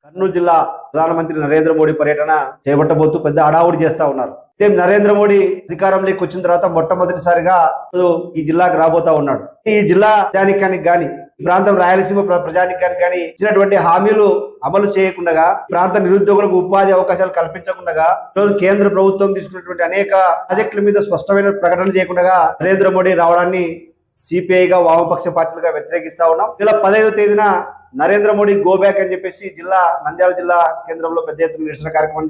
కర్నూలు జిల్లా ప్రధానమంత్రి నరేంద్ర మోడీ పర్యటన చేపట్టబోతూ పెద్ద హడావుడి చేస్తా ఉన్నారు. నరేంద్ర మోడీ అధికారంలోకి వచ్చిన తర్వాత మొట్టమొదటిసారిగా ఈ జిల్లాకు రాబోతా ఉన్నాడు. ఈ జిల్లా ప్రజానికానికి గాని, ఈ ప్రాంతం రాయలసీమ ప్రజానికానికి గాని ఇచ్చినటువంటి హామీలు అమలు చేయకుండా, ప్రాంత నిరుద్యోగులకు ఉపాధి అవకాశాలు కల్పించకుండా, ఈరోజు కేంద్ర ప్రభుత్వం తీసుకున్నటువంటి అనేక ప్రాజెక్టుల మీద స్పష్టమైన ప్రకటన చేయకుండా నరేంద్ర మోడీ రావడాన్ని సిపిఐగా వామపక్ష పార్టీలుగా వ్యతిరేకిస్తా ఉన్నాం. ఇలా 15వ తేదీన నరేంద్ర మోడీ గో బ్యాక్ అని చెప్పేసి నంద్యాల జిల్లా కేంద్రంలో పెద్ద ఎత్తున నిరసన కార్యక్రమం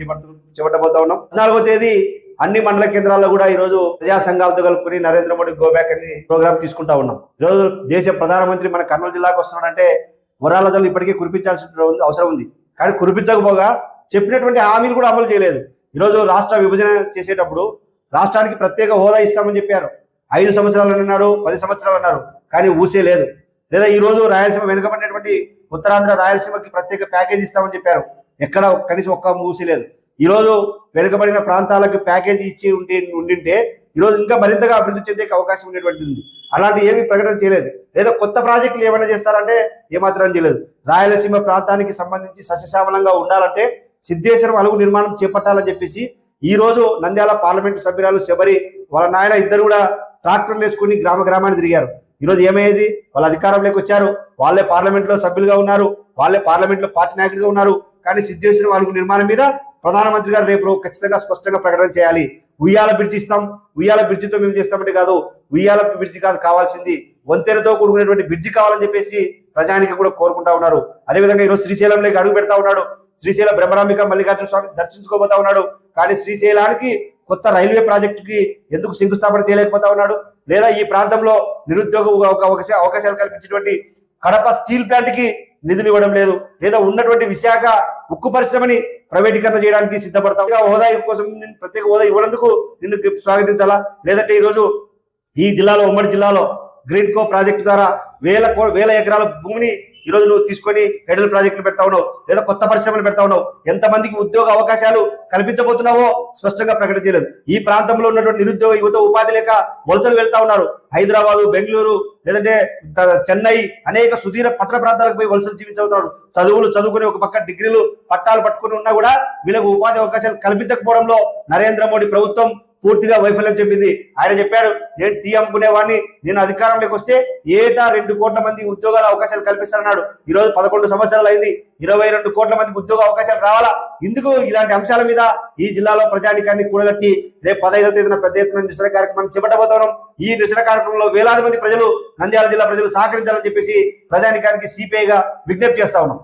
చేపట్టబోతా ఉన్నాం. 14వ తేదీ అన్ని మండల కేంద్రాల్లో కూడా ఈ రోజు ప్రజా సంఘాలతో కలుపుకుని నరేంద్ర మోడీ గో బ్యాక్ అని ప్రోగ్రామ్ తీసుకుంటా ఉన్నాం. ఈరోజు దేశ ప్రధానమంత్రి మన కర్నూలు జిల్లాకు వస్తున్నాడంటే వరాల జల్లు ఇప్పటికీ కురిపించాల్సిన అవసరం ఉంది. కానీ కురిపించకపోగా చెప్పినటువంటి హామీలు కూడా అమలు చేయలేదు. ఈరోజు రాష్ట్ర విభజన చేసేటప్పుడు రాష్ట్రానికి ప్రత్యేక హోదా ఇస్తామని చెప్పారు. 5 సంవత్సరాలు అన్నారు, 10 సంవత్సరాలు అన్నారు, కానీ ఊసే లేదు. లేదా ఈ రోజు రాయలసీమ వెనుకబడినటువంటి ఉత్తరాంధ్ర రాయలసీమకి ప్రత్యేక ప్యాకేజీ ఇస్తామని చెప్పారు. ఎక్కడ కనీసం ఒక్క ఊసి లేదు. ఈ రోజు వెనుకబడిన ప్రాంతాలకు ప్యాకేజీ ఇచ్చి ఉండింటే ఈరోజు ఇంకా మరింతగా అభివృద్ధి చెందే అవకాశం ఉండేటువంటిది ఉంది. అలాంటి ఏమీ ప్రకటన చేయలేదు. లేదా కొత్త ప్రాజెక్టులు ఏమైనా చేస్తారంటే ఏమాత్రం చేయలేదు. రాయలసీమ ప్రాంతానికి సంబంధించి సస్యశ్యామలంగా ఉండాలంటే సిద్ధేశ్వరం అలుగు నిర్మాణం చేపట్టాలని చెప్పేసి ఈ రోజు నంద్యాల పార్లమెంటు సభ్యురాలు శబరి వాళ్ళ నాయన ఇద్దరు కూడా ట్రాక్టర్లు వేసుకుని గ్రామాన్ని తిరిగారు. ఈరోజు ఏమయ్యేది? వాళ్ళ అధికారంలోకి వచ్చారు, వాళ్ళే పార్లమెంట్లో సభ్యులుగా ఉన్నారు, వాళ్ళే పార్లమెంట్లో పార్టీ నాయకులుగా ఉన్నారు. కానీ సిద్ధేశ్వరం అలుగు నిర్మాణం మీద ప్రధానమంత్రి గారు రేపు ఖచ్చితంగా స్పష్టంగా ప్రకటన చేయాలి. ఉయ్యాల బ్రిడ్జి ఇస్తాం, ఉయ్యాల బ్రిడ్జితో మేము చేస్తామంటే కాదు, ఉయ్యాల బ్రిడ్జి కాదు కావాల్సింది, వంతెనతో కూడుకునేటువంటి బ్రిడ్జి కావాలని చెప్పేసి ప్రజానికి కూడా కోరుకుంటా ఉన్నారు. అదేవిధంగా ఈరోజు శ్రీశైలంలోకి అడుగు పెడతా ఉన్నాడు. శ్రీశైల బ్రహ్మరాంబిక మల్లికార్జున స్వామి దర్శించుకోబోతా ఉన్నాడు. కానీ శ్రీశైలానికి కొత్త రైల్వే ప్రాజెక్టుకి ఎందుకు శంకుస్థాపన చేయలేకపోతా ఉన్నాడు? లేదా ఈ ప్రాంతంలో నిరుద్యోగ అవకాశాలు కల్పించేటువంటి కడప స్టీల్ ప్లాంట్ కి నిధులు ఇవ్వడం లేదు. లేదా ఉన్నటువంటి విశాఖ ఉక్కు పరిశ్రమని ప్రైవేటీకరణ చేయడానికి సిద్ధపడతాం. హోదా కోసం ప్రత్యేక హోదా ఇవ్వడందుకు నిన్ను స్వాగతించాలా? లేదంటే ఈరోజు ఈ జిల్లాలో, ఉమ్మడి జిల్లాలో గ్రీన్ కో ప్రాజెక్టు ద్వారా వేల ఎకరాల భూమిని ఈరోజు నువ్వు తీసుకొని ఫెడరల్ ప్రాజెక్టులు పెడతా ఉన్నావు, లేదా కొత్త పరిశ్రమలు పెడతా ఉన్నావు. ఎంతమందికి ఉద్యోగ అవకాశాలు కల్పించబోతున్నావో స్పష్టంగా ప్రకటన చేయలేదు. ఈ ప్రాంతంలో ఉన్నటువంటి నిరుద్యోగ యువత ఉపాధి లేక వలసలు వెళ్తా ఉన్నారు. హైదరాబాదు, బెంగళూరు, లేదంటే చెన్నై అనేక సుదీర పట్టణ ప్రాంతాలకు పోయి వలసలు జీవించబోతున్నారు. చదువుకుని ఒక పక్క డిగ్రీలు పట్టాలు పట్టుకుని ఉన్నా కూడా వీళ్ళకు ఉపాధి అవకాశాలు కల్పించకపోవడంలో నరేంద్ర మోడీ ప్రభుత్వం పూర్తిగా వైఫల్యం చెప్పింది. ఆయన చెప్పాడు, నేను టీ అమ్ముకునేవాడిని, నేను అధికారంలోకి వస్తే ఏటా 2 కోట్ల మంది ఉద్యోగాల అవకాశాలు కల్పిస్తానన్నాడు. ఈరోజు 11 సంవత్సరాలు అయింది, 22 కోట్ల మందికి ఉద్యోగ అవకాశాలు రావాలా? ఇందుకు ఇలాంటి అంశాల మీద ఈ జిల్లాలో ప్రజానికాన్ని కూడగట్టి రేపు 15వ తేదీన పెద్ద ఎత్తున నిరసన కార్యక్రమాన్ని చేపట్టబోతున్నాం. ఈ నిరసన కార్యక్రమంలో వేలాది మంది ప్రజలు, నంద్యాల జిల్లా ప్రజలు సహకరించాలని చెప్పేసి ప్రజానికానికి సిపిఐగా విజ్ఞప్తి చేస్తా ఉన్నాం.